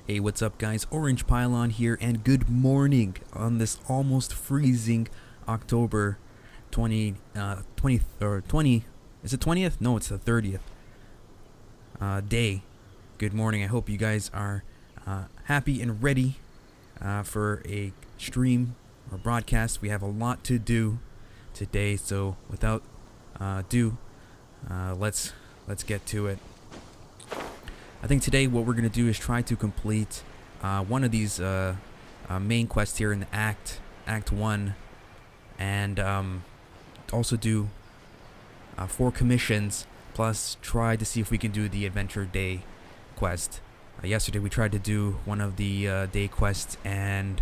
Hey, what's up, guys? Orange Pylon here, and good morning on this almost freezing October 20th, or 20. Is it 20th? No, it's the 30th day. Good morning. I hope you guys are happy and ready for a stream or broadcast. We have a lot to do today, so without let's get to it. I think today what we're going to do is try to complete one of these main quests here in the Act 1, and also do 4 commissions, plus try to see if we can do the Adventure Day quest. Yesterday we tried to do one of the day quests, and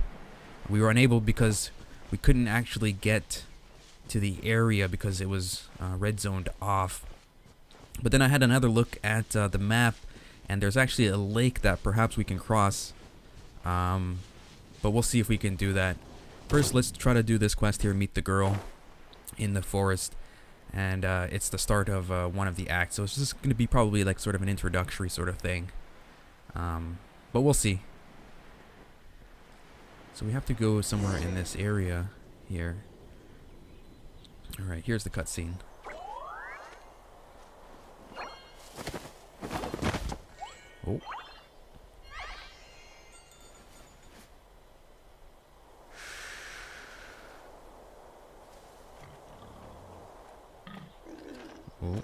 we were unable because we couldn't actually get to the area because it was red zoned off. But then I had another look at the map, and there's actually a lake that perhaps we can cross. But we'll see if we can do that. First, let's try to do this quest here, meet the girl in the forest. And it's the start of one of the acts. So it's just going to be probably like sort of an introductory sort of thing. But we'll see. So we have to go somewhere in this area here. Alright, here's the cutscene. Oh. Oh.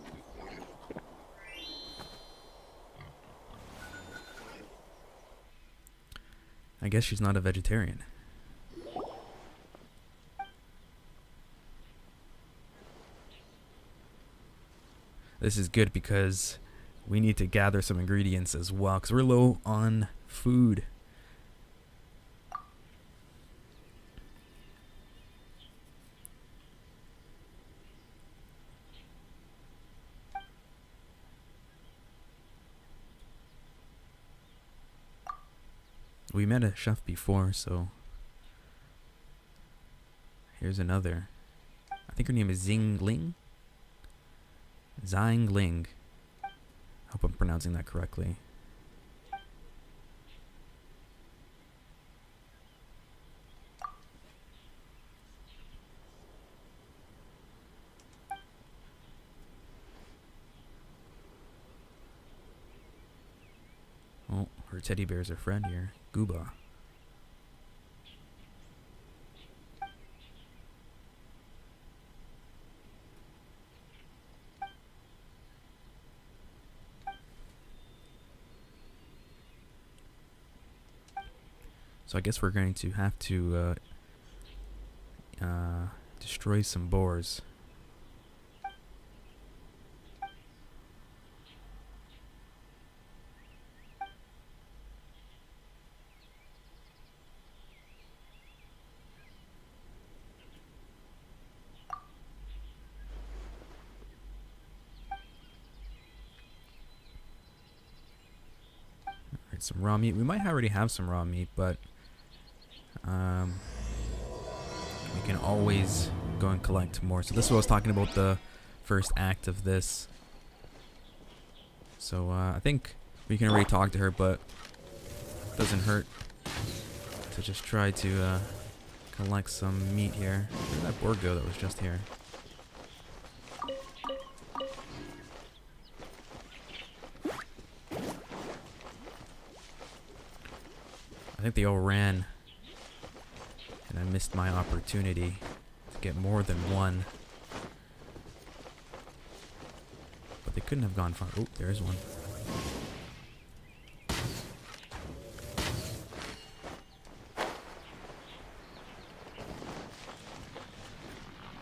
I guess she's not a vegetarian. This is good because we need to gather some ingredients as well, because we're low on food. We met a chef before, so here's another. I think her name is Zingling. Zingling. Hope I'm pronouncing that correctly. Oh, her teddy bear's her friend here, Gooba. So I guess we're going to have to destroy some boars. Alright, some raw meat. We might already have some raw meat, but we can always go and collect more. So this is what I was talking about, the first act of this. So I think we can already talk to her, but it doesn't hurt to just try to collect some meat here. Where's that boar go that was just here? I think they all ran, and I missed my opportunity to get more than one. But they couldn't have gone far. Oh, there's one.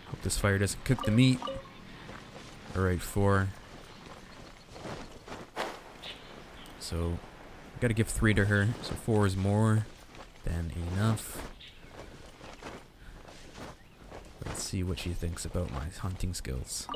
Hope this fire doesn't cook the meat. Alright, 4. So gotta give 3 to her, so 4 is more than enough. Let's see what she thinks about my hunting skills.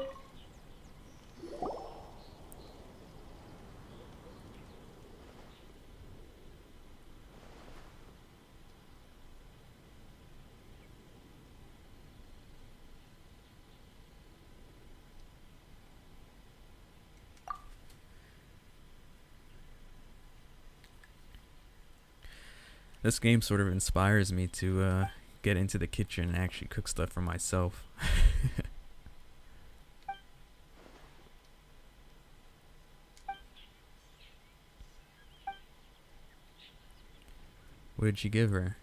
This game sort of inspires me to get into the kitchen and actually cook stuff for myself. What did you give her?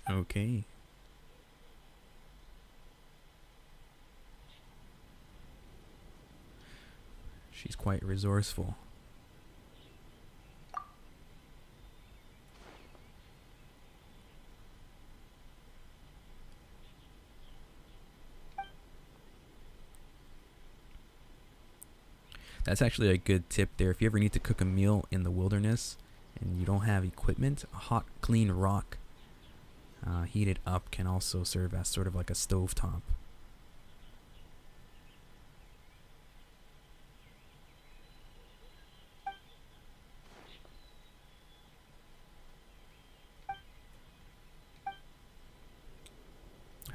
Okay. She's quite resourceful. That's actually a good tip there. If you ever need to cook a meal in the wilderness and you don't have equipment, a hot, clean rock heated up can also serve as sort of like a stovetop.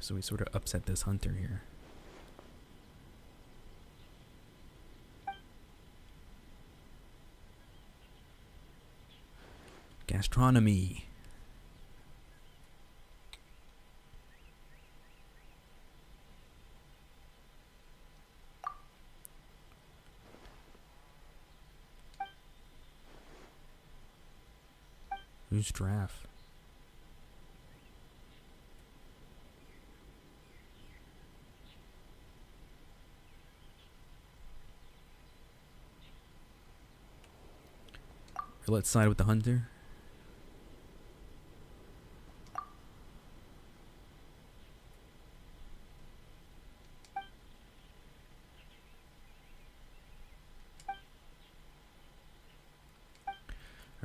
So we sort of upset this hunter here. Gastronomy. Who's Draft? Let's side with the hunter.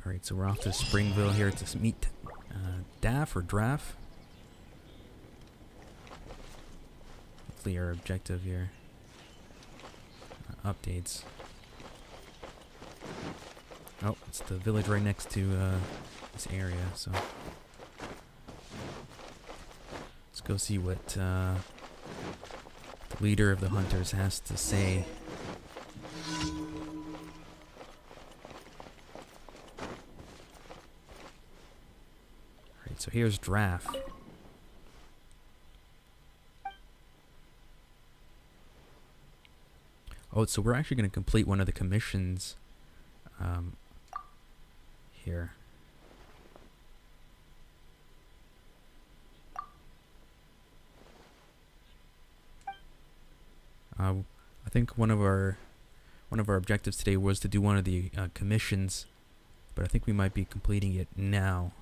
Alright, so we're off to Springville here to meet Daff or Draff. Hopefully our objective here. Updates. Oh, it's the village right next to this area, so let's go see what the leader of the hunters has to say. Alright, so here's Draff. Oh, so we're actually going to complete one of the commissions here. I think one of our objectives today was to do one of the commissions, but I think we might be completing it now.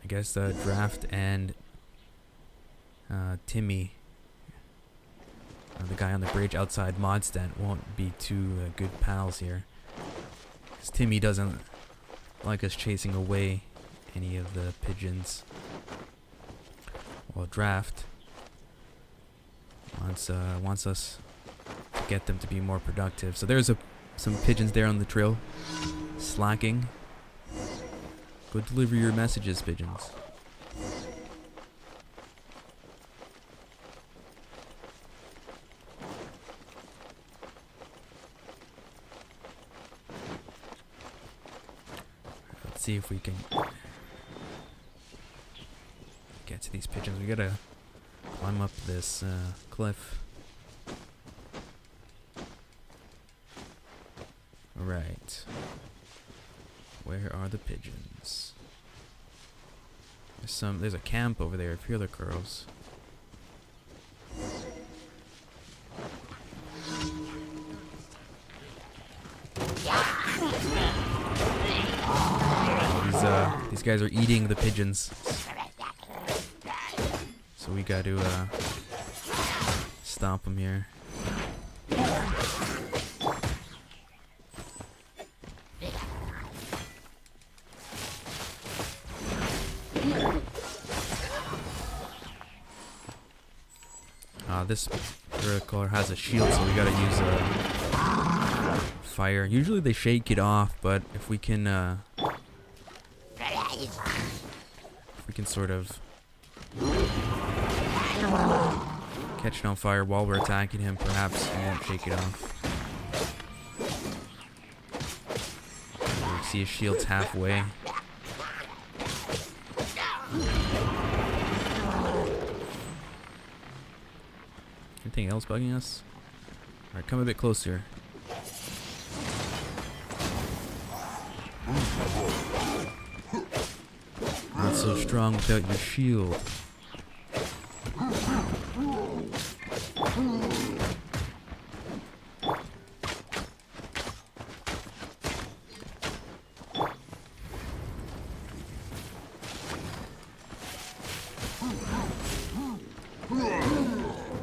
I guess Draft and Timmy, the guy on the bridge outside Modstand, won't be too good pals here. Because Timmy doesn't like us chasing away any of the pigeons. Well, Draft wants us to get them to be more productive. So there's some pigeons there on the trail, slacking. Go deliver your messages, pigeons. Let's see if we can get to these pigeons. We gotta climb up this cliff. Alright. Where are the pigeons? There's a camp over there. If you're the girls. These guys are eating the pigeons. So we got to stop them here. This color has a shield, so we gotta use fire. Usually they shake it off, but if we can sort of catch it on fire while we're attacking him, perhaps he won't shake it off. You see his shield's halfway. Anything else bugging us? Alright, come a bit closer. Not so strong without your shield.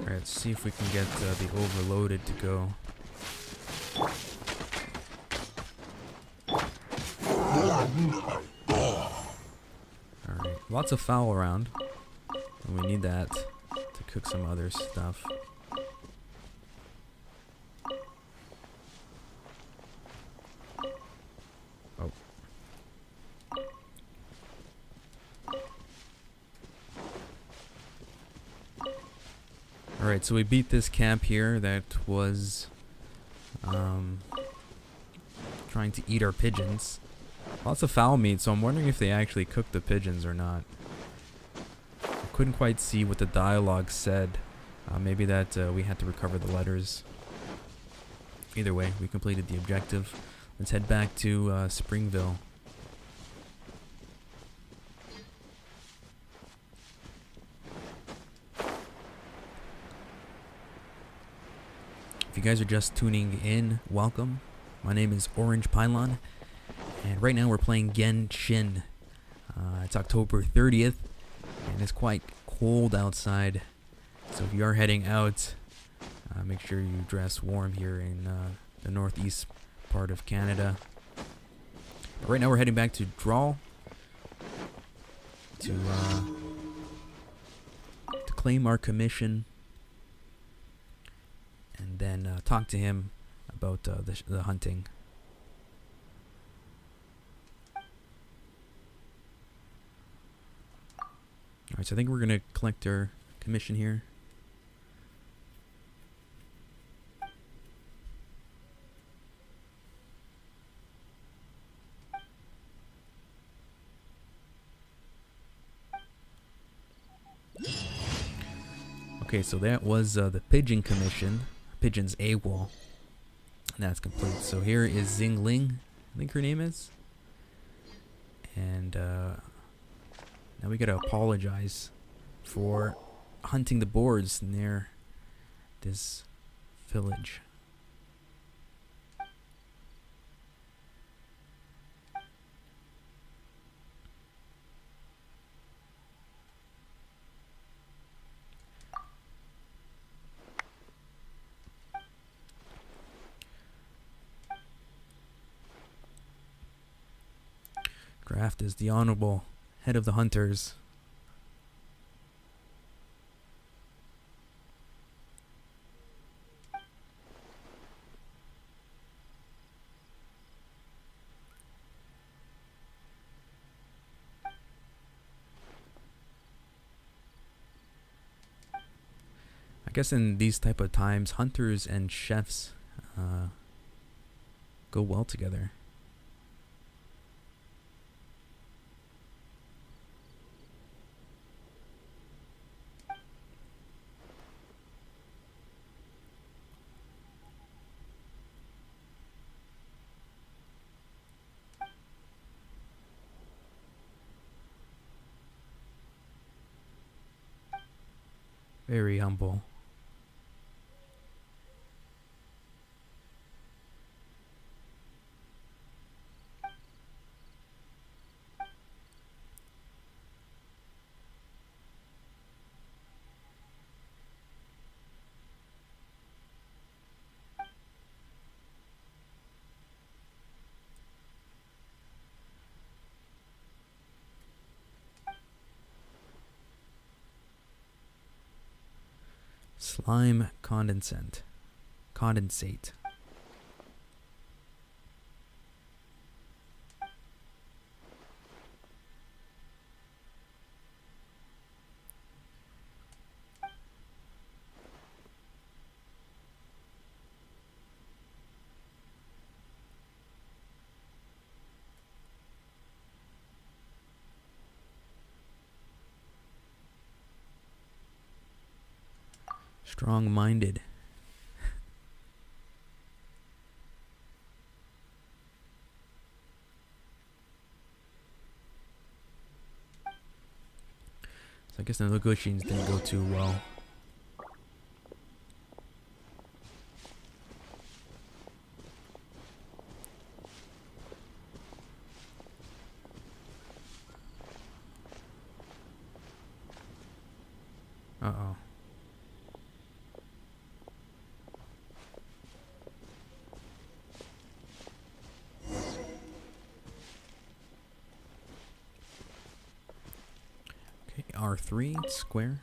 Let's see if we can get the overloaded to go. Alright, lots of fowl around. And we need that to cook some other stuff. Oh. Alright, so we beat this camp here that was trying to eat our pigeons. Lots of fowl meat, so I'm wondering if they actually cooked the pigeons or not. I couldn't quite see what the dialogue said. Maybe that we had to recover the letters. Either way, we completed the objective. Let's head back to Springville. If you guys are just tuning in, welcome. My name is Orange Pylon, and right now we're playing Genshin. It's October 30th, and it's quite cold outside. So if you are heading out, make sure you dress warm here in the northeast part of Canada. But right now we're heading back to Drawl to claim our commission. And then talk to him about the hunting. Alright, so I think we're going to collect our commission here. Okay, so that was the pigeon commission. Pigeon's AWOL. And that's complete. So here is Xingling, I think her name is. And now we gotta apologize for hunting the boars near this village. Graft is the honorable head of the hunters. I guess in these type of times, hunters and chefs go well together. Very humble. Slime condensate. Condensate. Strong-minded. So I guess the negotiations didn't go too well. Uh-oh. Okay, R3, square.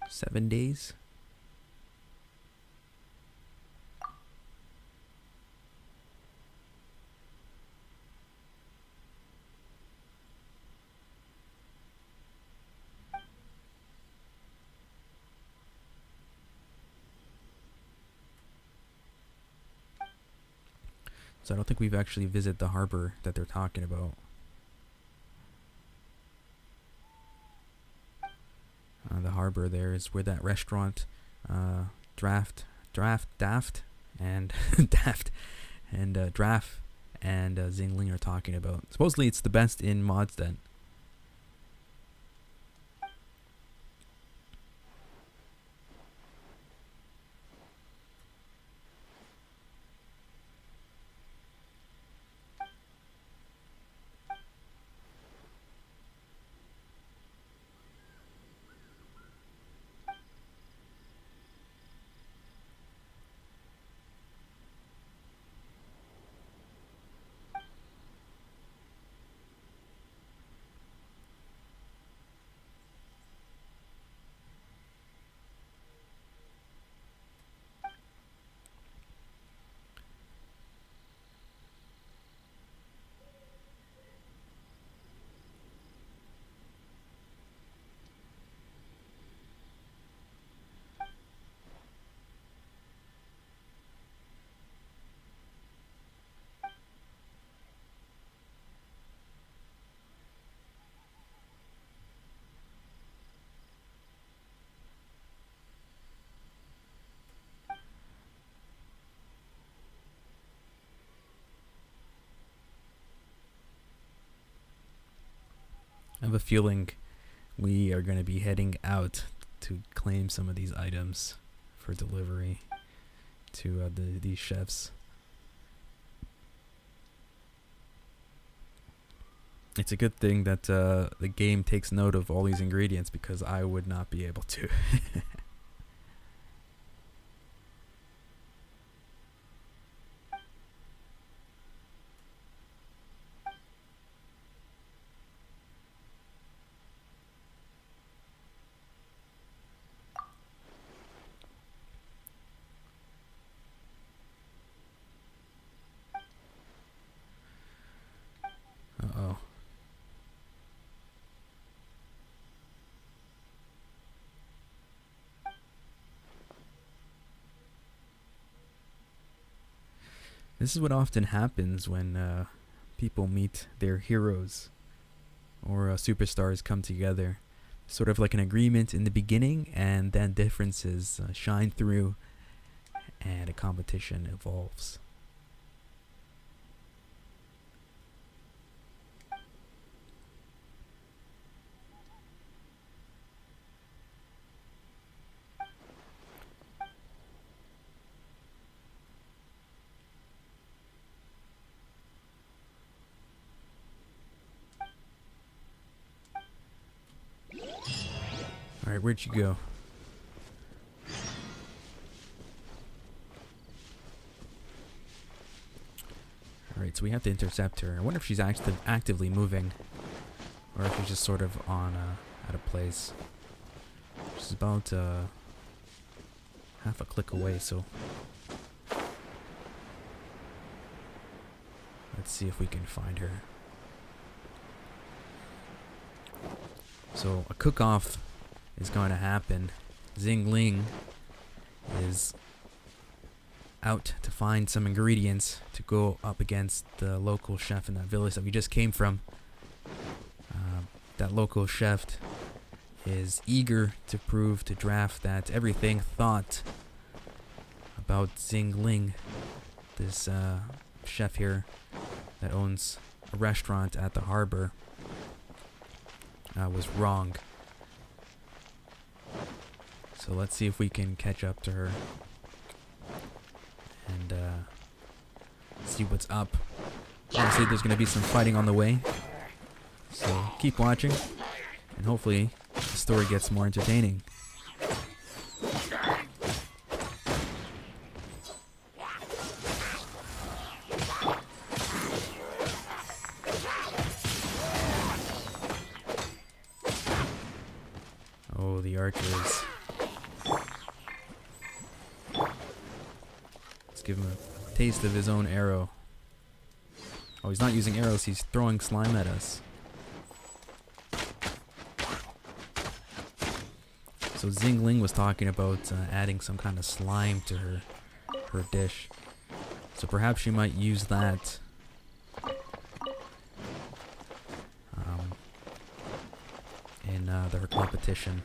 Seven days. So I don't think we've actually visited the harbor that they're talking about. The harbor there is where that restaurant, Daft, and Draft and Zingling are talking about. Supposedly it's the best in Modsden. I have a feeling we are going to be heading out to claim some of these items for delivery to these chefs. It's a good thing that the game takes note of all these ingredients, because I would not be able to. Uh-oh. This is what often happens when people meet their heroes or superstars come together. Sort of like an agreement in the beginning, and then differences shine through, and a competition evolves. Alright, where'd you go? so we have to intercept her. I wonder if she's actively moving, or if she's just sort of on at a place. She's about half a click away, so let's see if we can find her. So a cook-off is going to happen. Xingling is out to find some ingredients to go up against the local chef in that village that we just came from. That local chef is eager to prove to Draft that everything thought about Xingling, this chef here that owns a restaurant at the harbor, was wrong. So let's see if we can catch up to her and see what's up. Obviously there's going to be some fighting on the way, so keep watching and hopefully the story gets more entertaining. Oh, the archers. Let's give him a taste of his own arrow. Oh, he's not using arrows, he's throwing slime at us. So Xingling was talking about adding some kind of slime to her dish. So perhaps she might use that in her competition.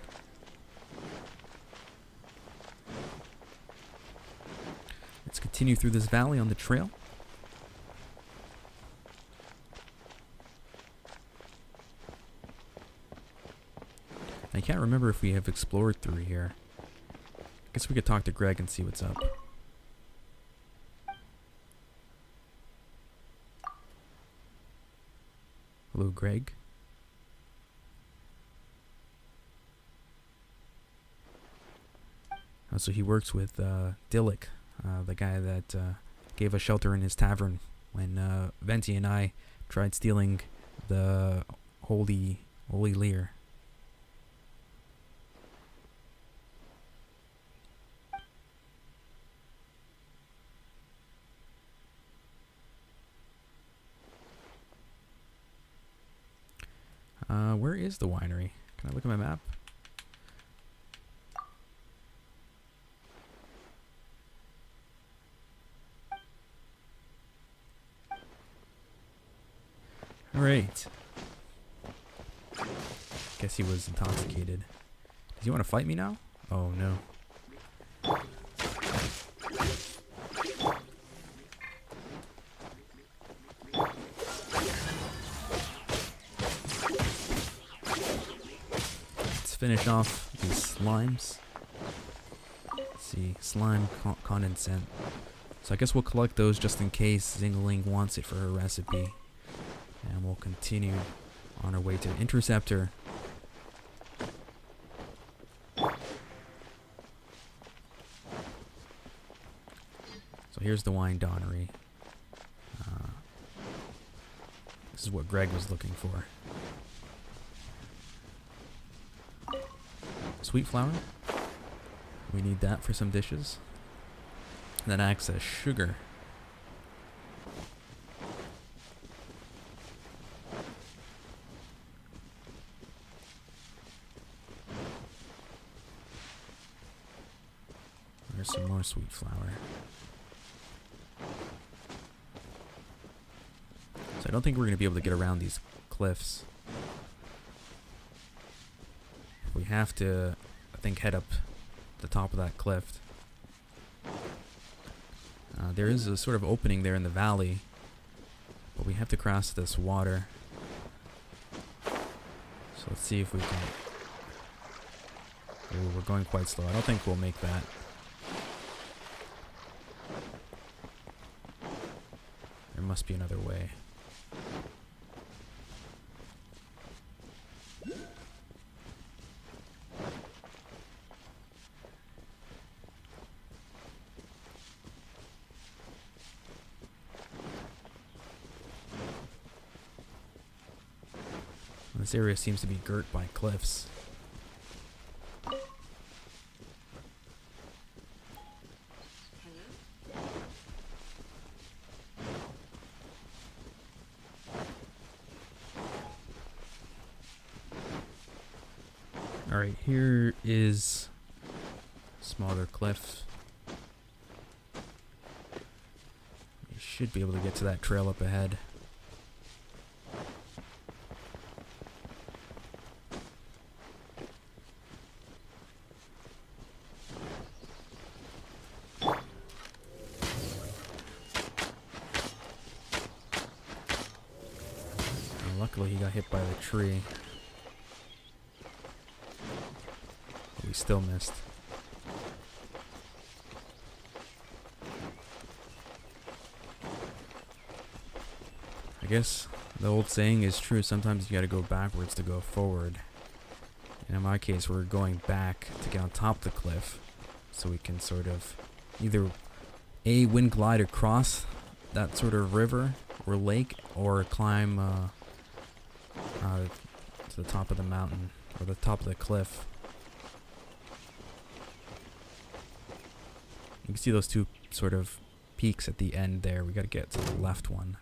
Let's continue through this valley on the trail. I can't remember if we have explored through here. I guess we could talk to Greg and see what's up. Hello, Greg. So he works with Dillick, the guy that gave us shelter in his tavern when Venti and I tried stealing the holy lyre. Where is the winery? Can I look at my map? Alright. Guess he was intoxicated. Does he want to fight me now? Oh no. Finish off these slimes. Let's see, slime condensate. So I guess we'll collect those just in case Xingling wants it for her recipe. And we'll continue on our way to Interceptor. So here's the wine donnery. This is what Greg was looking for. Sweet flour. We need that for some dishes. And that acts as sugar. There's some more sweet flour. So I don't think we're going to be able to get around these cliffs. We have to, I think, head up the top of that cliff. There is a sort of opening there in the valley, but we have to cross this water. So let's see if we can. Ooh, we're going quite slow. I don't think we'll make that. There must be another way. This area seems to be girt by cliffs. Alright, here is smaller cliff. You should be able to get to that trail up ahead. And luckily he got hit by the tree. We still missed. I guess the old saying is true. Sometimes you gotta go backwards to go forward. And in my case, we're going back to get on top of the cliff so we can sort of either wind glide across that sort of river or lake, or climb to the top of the mountain or the top of the cliff. You can see those two sort of peaks at the end there. We gotta get to the left one.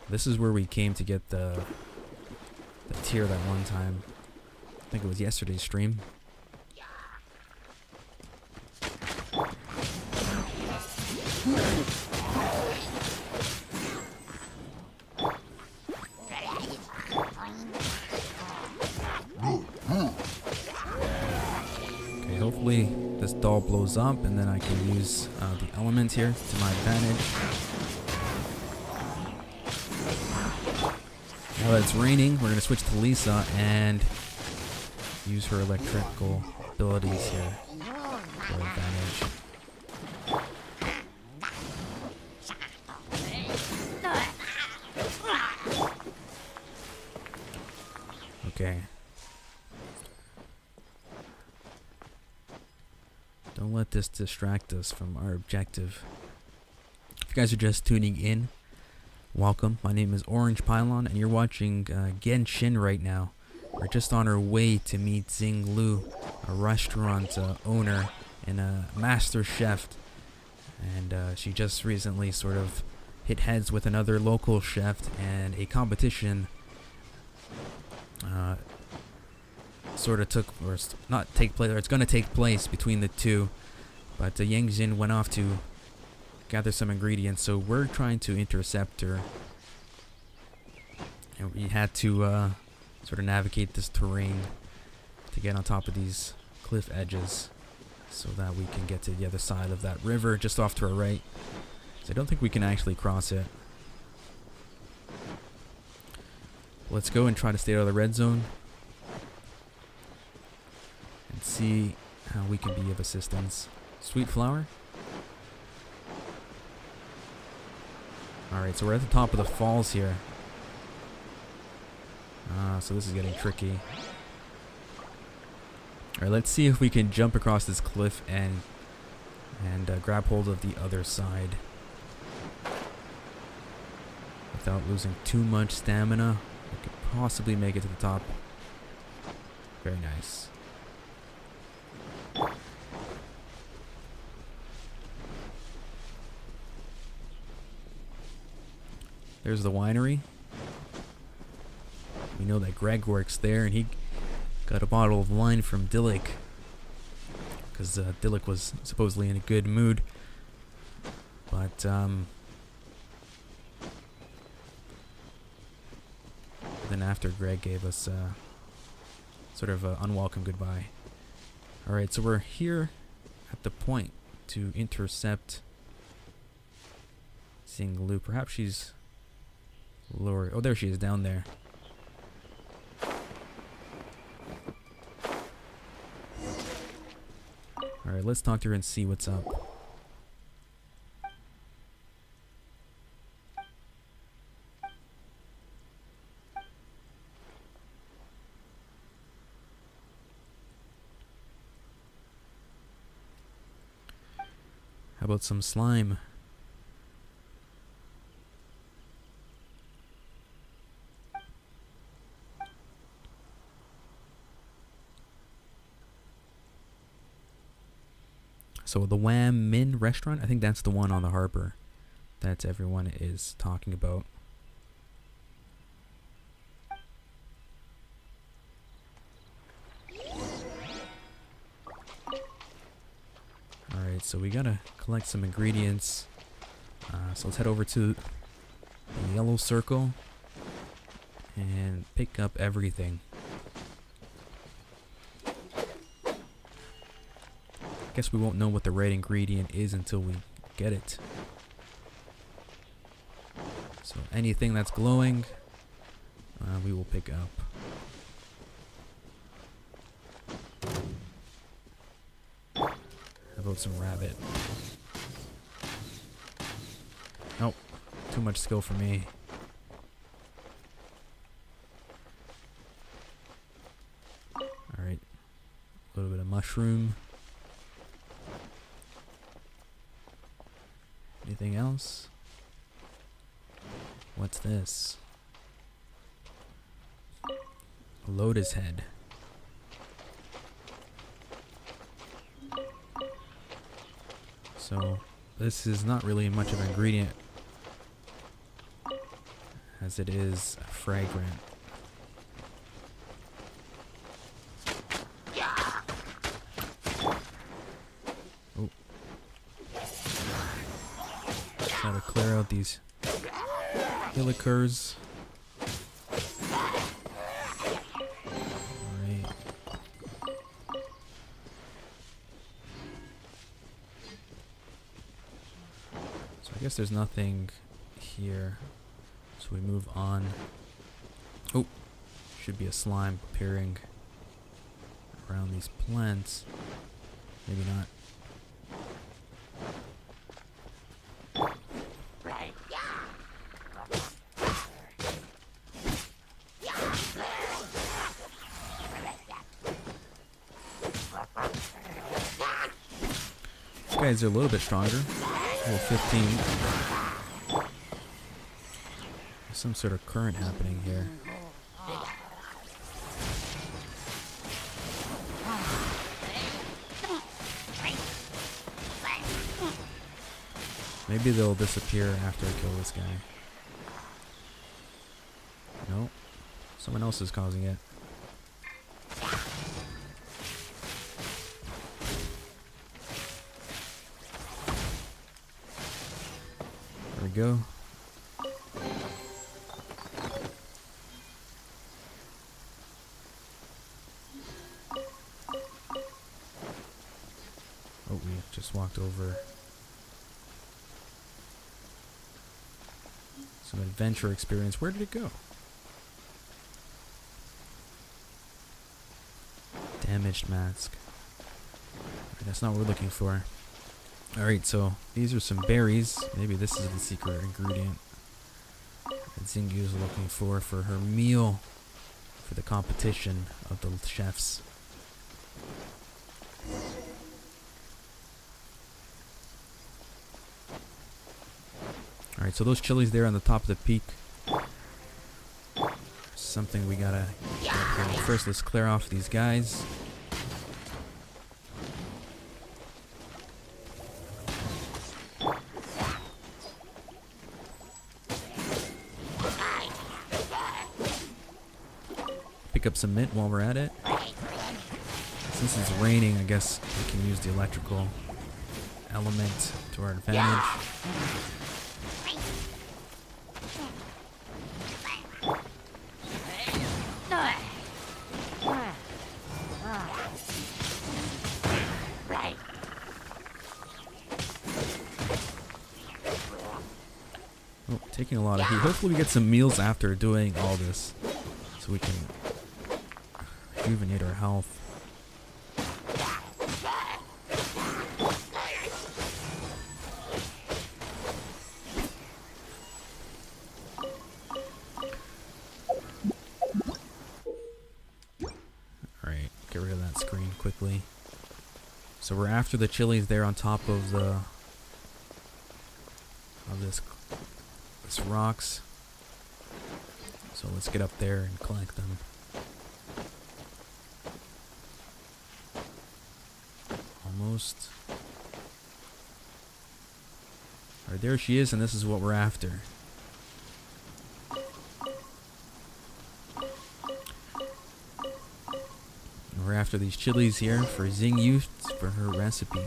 This is where we came to get the tier that one time. I think it was yesterday's stream. Okay, hopefully this doll blows up and then I can use the element here to my advantage. Now that it's raining, we're going to switch to Lisa and use her electrical abilities here for advantage. Okay. Don't let this distract us from our objective. If you guys are just tuning in, welcome. My name is Orange Pylon, and you're watching Genshin right now. We're just on our way to meet Xing Lu, a restaurant owner and a master chef. And she just recently sort of hit heads with another local chef, and a competition sort of took, or not take place, or it's going to take place between the two. But Yang Jin went off to gather some ingredients, so we're trying to intercept her. And we had to sort of navigate this terrain to get on top of these cliff edges so that we can get to the other side of that river just off to our right. So I don't think we can actually cross it. Let's go and try to stay out of the red zone and see how we can be of assistance. Sweet flower. Alright, so we're at the top of the falls here. So this is getting tricky. Alright, let's see if we can jump across this cliff and grab hold of the other side without losing too much stamina. We could possibly make it to the top. Very nice. There's the winery. We know that Greg works there, and he got a bottle of wine from Dillick because Dillick was supposedly in a good mood. But then after, Greg gave us sort of an unwelcome goodbye. Alright, so we're here at the point to intercept Xing Lu. Perhaps she's lower. Oh, there she is, down there. Alright, let's talk to her and see what's up. How about some slime? So the Wham Min restaurant, I think that's the one on the harbor that everyone is talking about. Alright, so we gotta collect some ingredients. So let's head over to the yellow circle and pick up everything. Guess we won't know what the right ingredient is until we get it. So anything that's glowing, we will pick up. How about some rabbit? Nope, too much skill for me. Alright, a little bit of mushroom. Anything else? What's this? A lotus head. So this is not really much of an ingredient as it is fragrant. Oh. Try to clear out these hillikers. Alright. So I guess there's nothing here. So we move on. Oh, should be a slime appearing around these plants. Maybe not. These guys are a little bit stronger. Level 15. There's some sort of current happening here. Maybe they'll disappear after I kill this guy. No, someone else is causing it. There we go. Oh, we just walked over some adventure experience. Where did it go? Damaged mask. That's not what we're looking for. Alright, so these are some berries. Maybe this is the secret ingredient that Zingu is looking for her meal for the competition of the chefs. Alright, so those chilies there on the top of the peak. Something we gotta get here. First, let's clear off these guys. Pick up some mint while we're at it. Since it's raining, I guess we can use the electrical element to our advantage. Oh, taking a lot of heat. Hopefully we get some meals after doing all this, so we can rejuvenate our health. Alright, get rid of that screen quickly. So we're after the chilies there on top of the of this rocks. So let's get up there and collect them. Almost. Alright, there she is, and this is what we're after. And we're after these chilies here for Zing used for her recipe.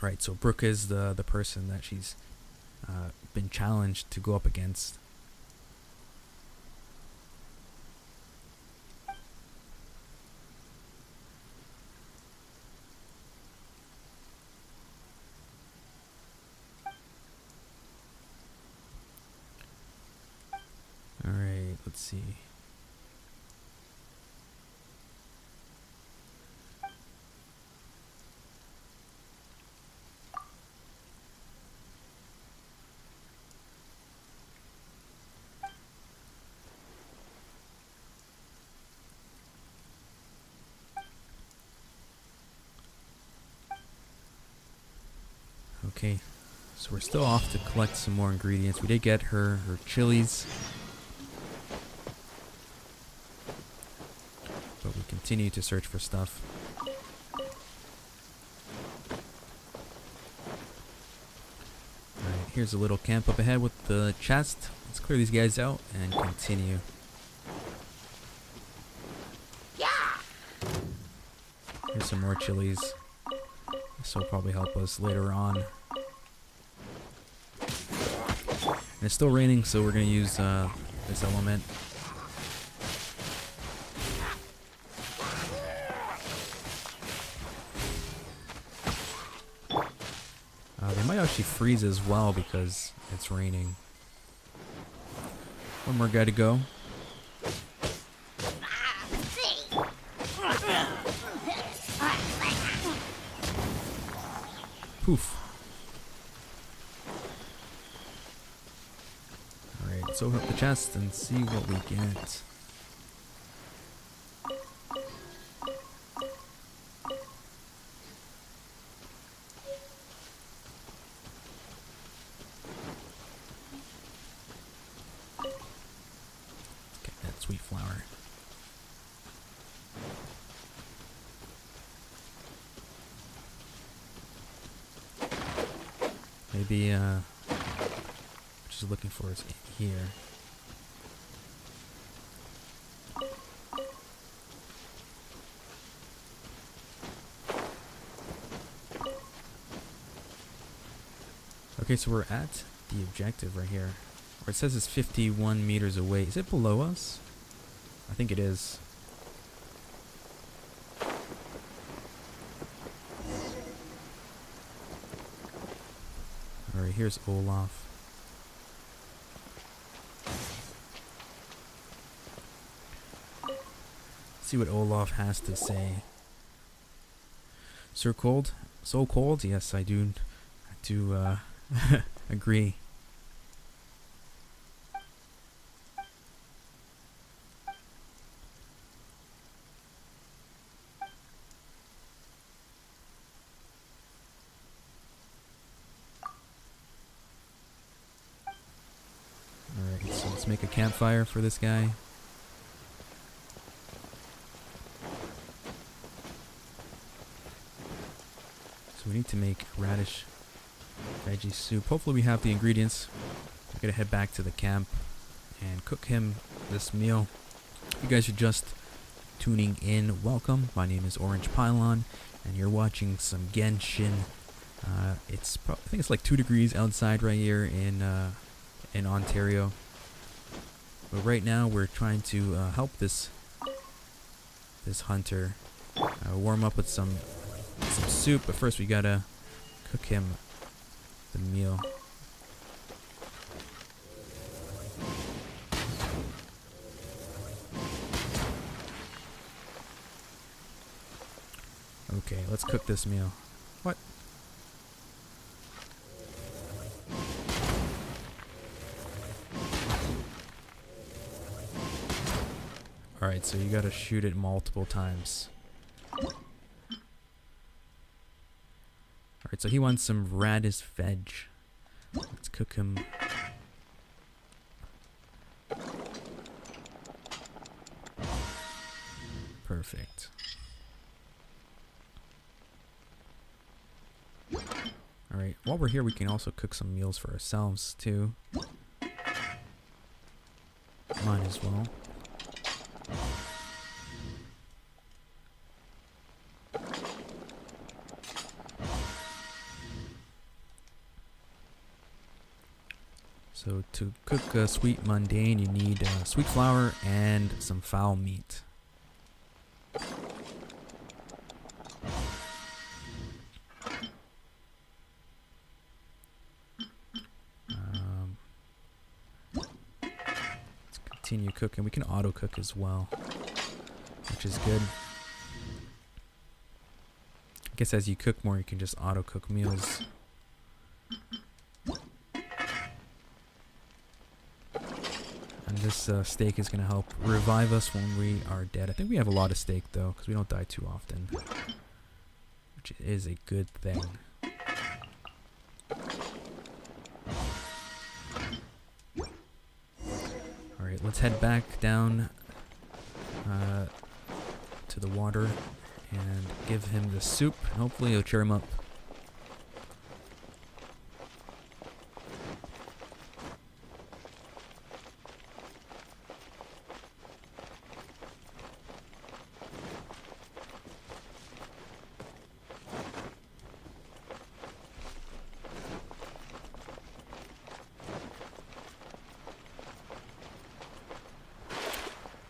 Right, so Brooke is the person that she's been challenged to go up against. Alright, let's see. Okay, so we're still off to collect some more ingredients. We did get her chilies, but we continue to search for stuff. Alright, here's a little camp up ahead with the chest. Let's clear these guys out and continue. Here's some more chilies. This will probably help us later on. And it's still raining, so we're going to use this element. They might actually freeze as well because it's raining. One more guy to go. Poof. Alright, let's open up the chest and see what we get. Let's get that sweet flower. Maybe, just looking for is in here. Okay, so we're at the objective right here. Or it says it's 51 meters away. Is it below us? I think it is. Alright, here's Olaf. See what Olaf has to say. So cold? So cold? Yes, I do agree. Alright, so let's make a campfire for this guy. So we need to make radish veggie soup. Hopefully we have the ingredients. We're gonna head back to the camp and cook him this meal. If you guys are just tuning in, welcome. My name is Orange Pylon, and you're watching some Genshin. I think it's like 2 degrees outside right here in Ontario. But right now we're trying to help this hunter warm up with some soup. But first we gotta cook him the meal. Okay, let's cook this meal. What? Alright, so you gotta shoot it multiple times. Alright, so he wants some radish veg. Let's cook him. Perfect. Alright, while we're here we can also cook some meals for ourselves too. Might as well. So to cook sweet mundane, you need sweet flour and some fowl meat. Let's continue cooking. We can auto cook as well, which is good. I guess as you cook more, you can just auto cook meals. And this steak is going to help revive us when we are dead. I think we have a lot of steak though, because we don't die too often, which is a good thing. Alright, let's head back down to the water and give him the soup. Hopefully it'll cheer him up.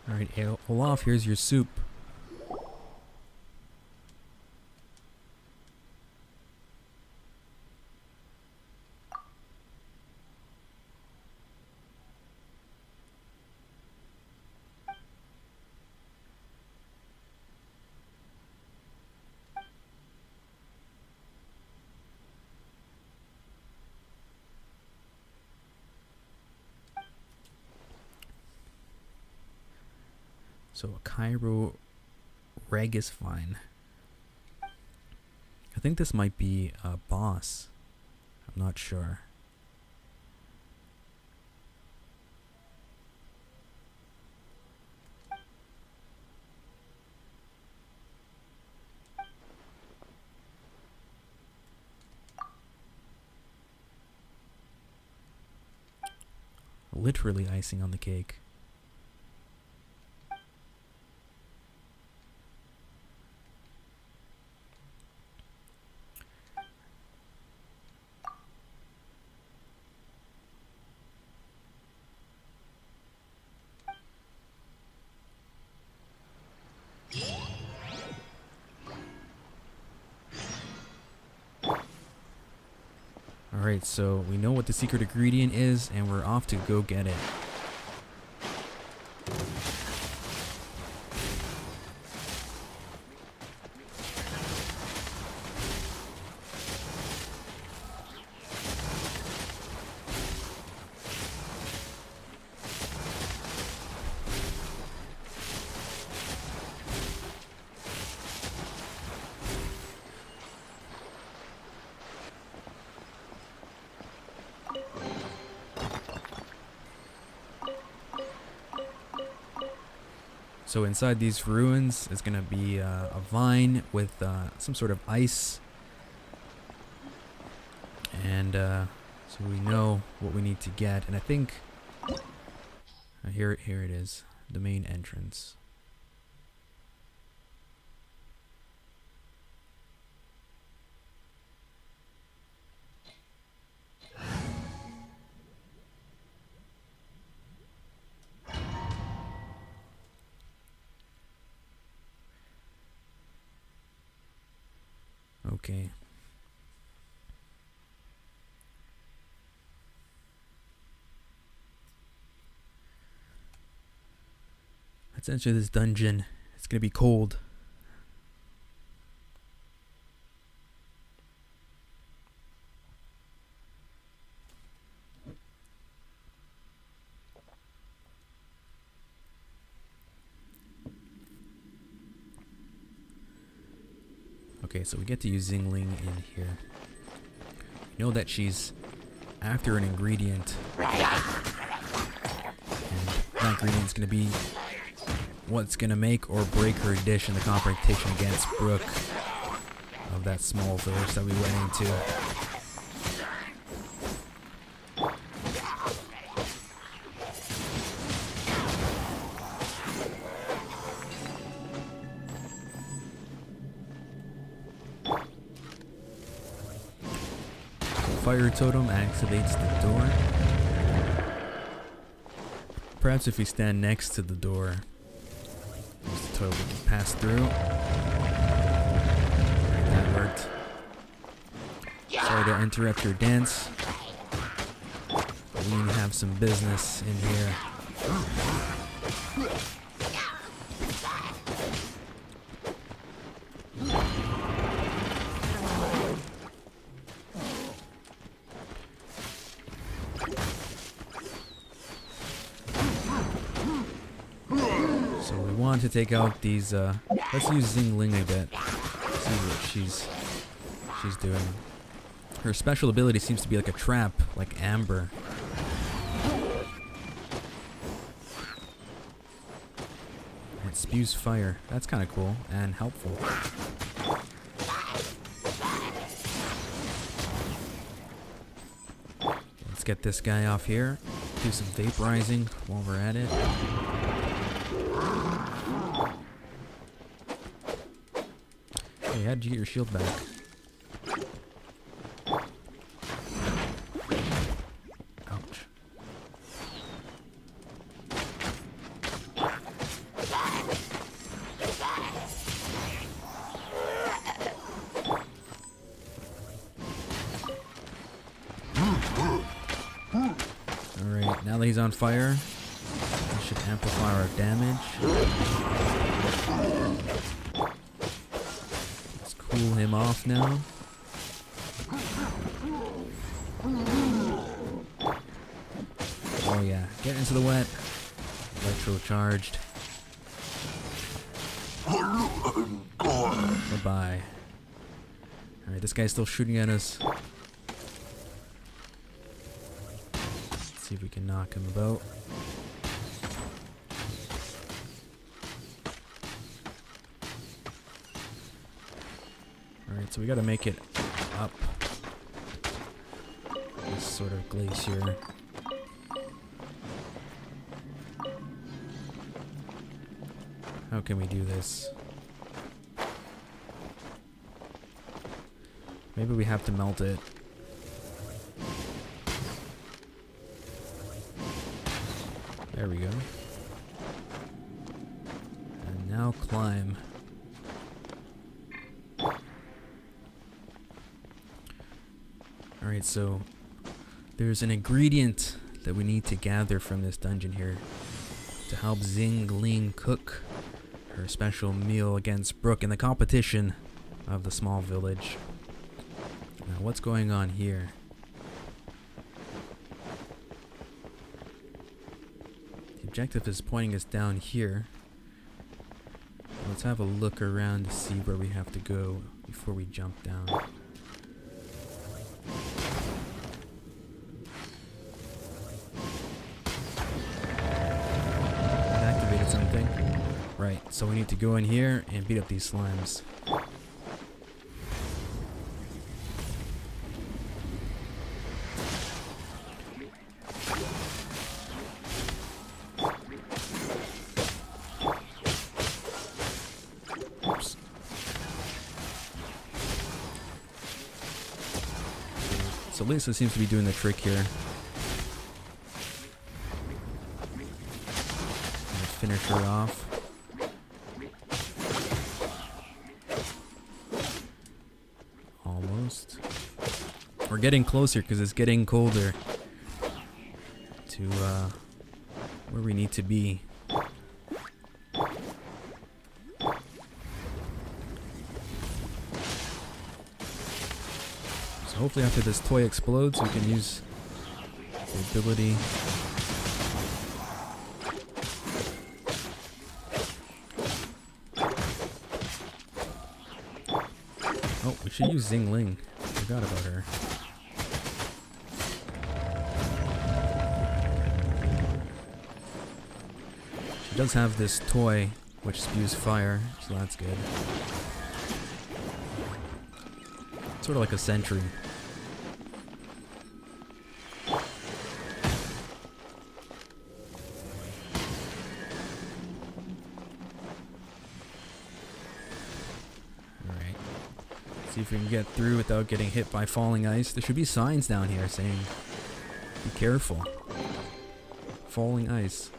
Alright, Olaf, here's your soup. So a Cairo Regis vine. I think this might be a boss. I'm not sure. Literally icing on the cake. Alright, so we know what the secret ingredient is, and we're off to go get it. So inside these ruins is going to be a vine with some sort of ice. And so we know what we need to get. And I think here it is, the main entrance. Okay. Let's enter this dungeon. It's gonna be cold. Okay, so we get to use Zingling in here. We know that she's after an ingredient. And that ingredient's gonna be what's gonna make or break her dish in the competition against Brooke of that small village that we went into. Fire totem activates the door. Perhaps if we stand next to the door, use the totem, we can pass through. That worked. Sorry to interrupt your dance. We have some business in here. So we want to take out these, let's use Zingling a bit. See what she's doing. Her special ability seems to be like a trap, like Amber. It spews fire. That's kind of cool and helpful. Let's get this guy off here. Do some vaporizing while we're at it. Hey, how'd you get your shield back? Ouch. Alright, now that he's on fire, that should amplify our damage. Cool him off now. Oh yeah, get into the wet. Electro charged. Bye-bye. Alright, this guy's still shooting at us. Let's see if we can knock him about. Alright, so we gotta make it up this sort of glacier. How can we do this? Maybe we have to melt it. There we go. And now climb. Alright, so there's an ingredient that we need to gather from this dungeon here to help Zingling cook her special meal against Brooke in the competition of the small village. Now, what's going on here? The objective is pointing us down here. Let's have a look around to see where we have to go before we jump down. Something. Right, so we need to go in here and beat up these slimes. Oops. So Lisa seems to be doing the trick here. Finish her off. Almost. We're getting closer because it's getting colder to where we need to be. So hopefully after this toy explodes we can use the ability. should use Xingling. Forgot about her. She does have this toy which spews fire, so that's good. Sort of like a sentry. Alright. See if we can get through without getting hit by falling ice. There should be signs down here saying, be careful. Falling ice.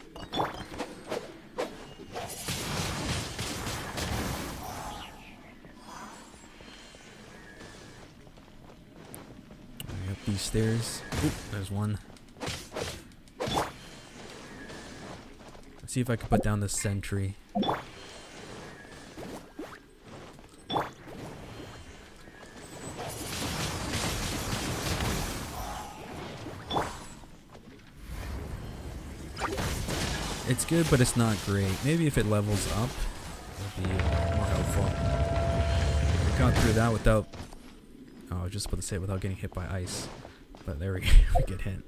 These stairs. Oop, there's one. Let's see if I can put down the sentry. It's good, but it's not great. Maybe if it levels up, it'll be more helpful. We got through that without... Oh, I was just about to say without getting hit by ice. But there we go, we get hit.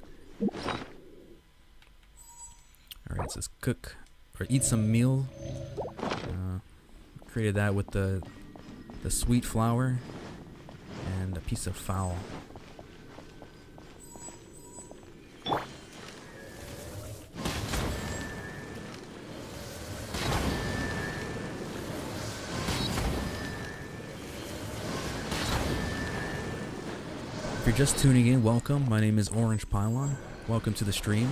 Alright, so let's cook or eat some meal. Created that with the sweet flour and a piece of fowl. If you're just tuning in, welcome. My name is Orange Pylon. Welcome to the stream.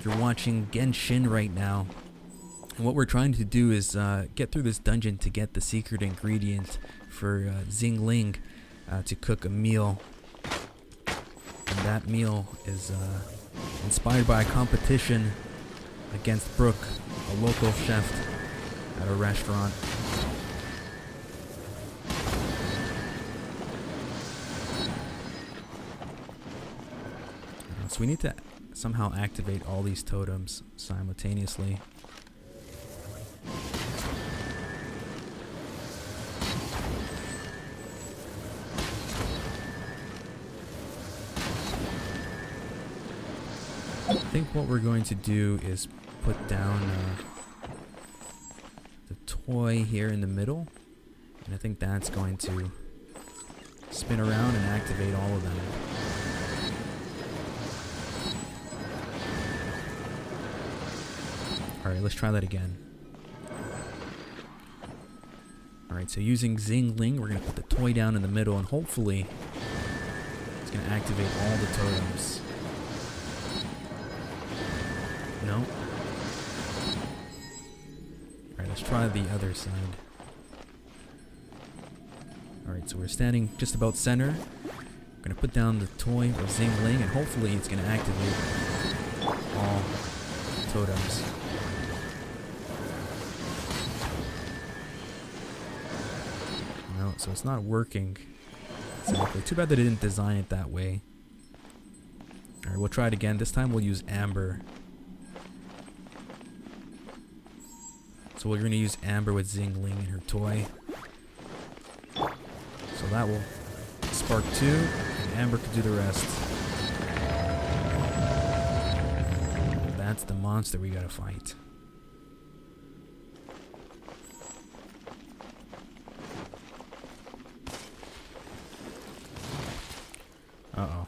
You're watching Genshin right now. And what we're trying to do is get through this dungeon to get the secret ingredient for Xingling to cook a meal. And that meal is inspired by a competition against Brooke, a local chef at a restaurant. So we need to somehow activate all these totems simultaneously. I think what we're going to do is put down the toy here in the middle, and I think that's going to spin around and activate all of them. Alright, let's try that again. Alright, so using Xingling, we're going to put the toy down in the middle, and hopefully it's going to activate all the totems. No? Alright, let's try the other side. Alright, so we're standing just about center. We're going to put down the toy of Xingling, and hopefully it's going to activate all totems. So it's not working exactly. Too bad they didn't design it that way. Alright, we'll try it again. This time we'll use Amber. So we're going to use Amber with Xingling and her toy. So that will spark 2, and Amber could do the rest. That's the monster we gotta fight. Uh-oh.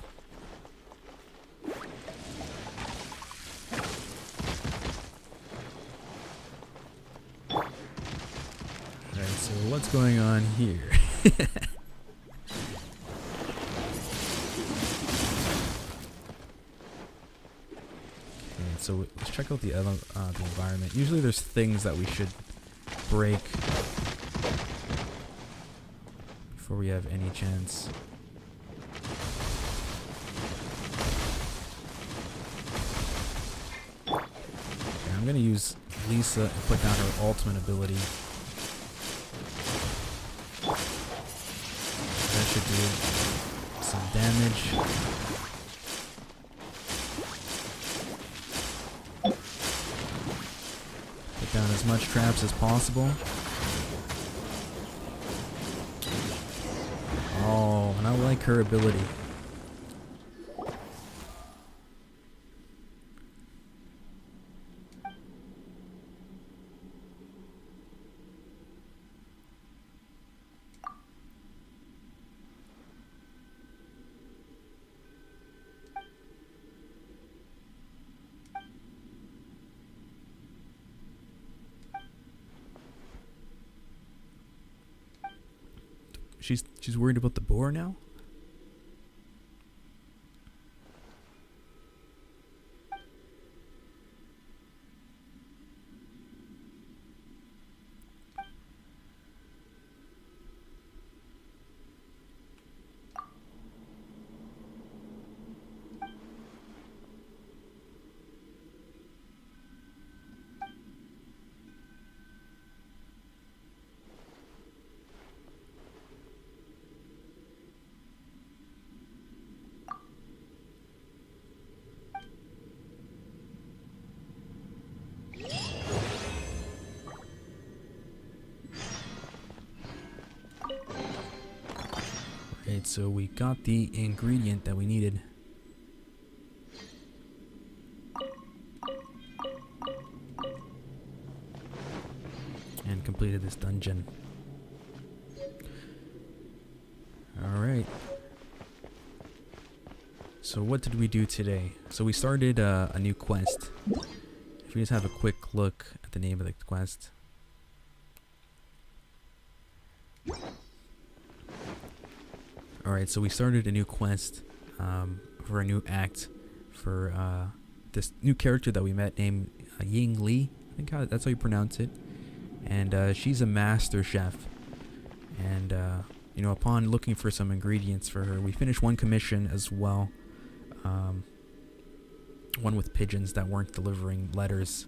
Alright, so what's going on here? Okay, so let's check out the environment. Usually there's things that we should break before we have any chance. I'm gonna use Lisa and put down her ultimate ability. That should do some damage. Put down as much traps as possible. I like her ability. She's worried about the boar now? Right, so we got the ingredient that we needed. And completed this dungeon. Alright. So what did we do today? So we started a new quest. If we just have a quick look at the name of the quest. Alright, so we started a new quest for a new act for this new character that we met named Ying Li. I think that's how you pronounce it. And she's a master chef. And, you know, upon looking for some ingredients for her, we finished one commission as well. One with pigeons that weren't delivering letters.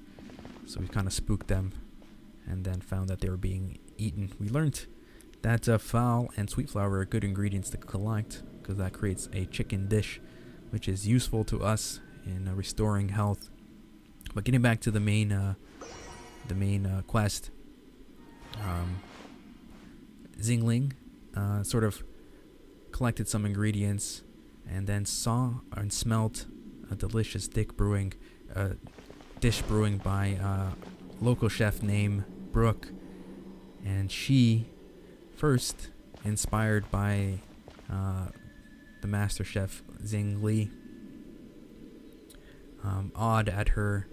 So we kind of spooked them and then found that they were being eaten. We learned that fowl and sweet flour are good ingredients to collect because that creates a chicken dish, which is useful to us in restoring health. But getting back to the main quest, Xingling sort of collected some ingredients and then saw and smelt a delicious dish brewing by a local chef named Brooke, and she, first inspired by the master chef Xing Li, awed at her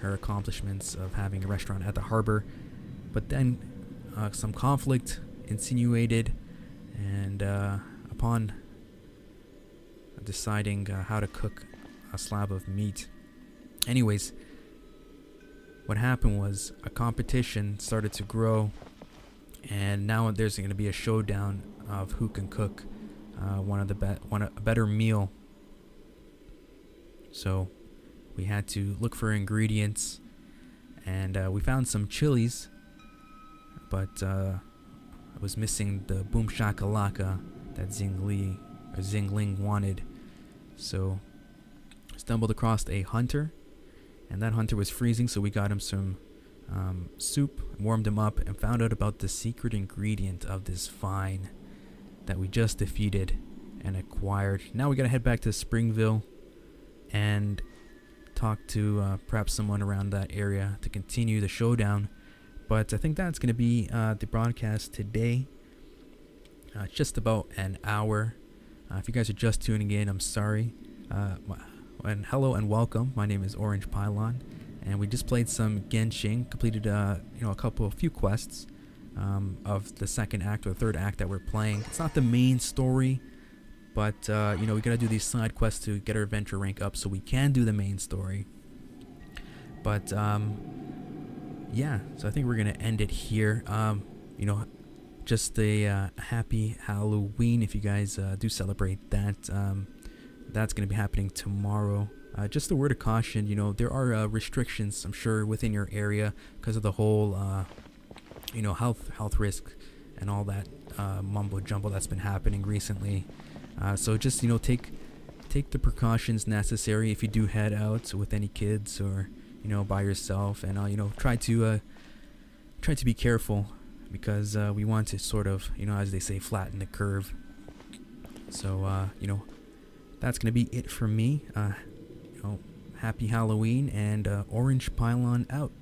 accomplishments of having a restaurant at the harbor, but then some conflict insinuated, and upon deciding how to cook a slab of meat. Anyways, what happened was a competition started to grow, and now there's going to be a showdown of who can cook a better meal. So we had to look for ingredients, and we found some chilies, but I was missing the boom shakalaka that Xingling wanted. So stumbled across a hunter, and that hunter was freezing, so we got him some soup, warmed him up, and found out about the secret ingredient of this vine that we just defeated and acquired. Now we gotta head back to Springville and talk to perhaps someone around that area to continue the showdown. But I think that's gonna be the broadcast today. It's just about an hour. If you guys are just tuning in, I'm sorry. And hello and welcome. My name is Orange Pylon, and we just played some Genshin. Completed a few quests of the second act or the third act that we're playing. It's not the main story, but we gotta do these side quests to get our adventure rank up so we can do the main story. But yeah, so I think we're gonna end it here. Just a happy Halloween if you guys do celebrate that. That's going to be happening tomorrow. Just a word of caution, there are restrictions, I'm sure, within your area because of the whole, health risk and all that mumbo jumbo that's been happening recently. So just, take the precautions necessary if you do head out with any kids or, by yourself, and, try to be careful because we want to sort of, as they say, flatten the curve. So, that's gonna be it from me. Happy Halloween, and Orange Pylon out.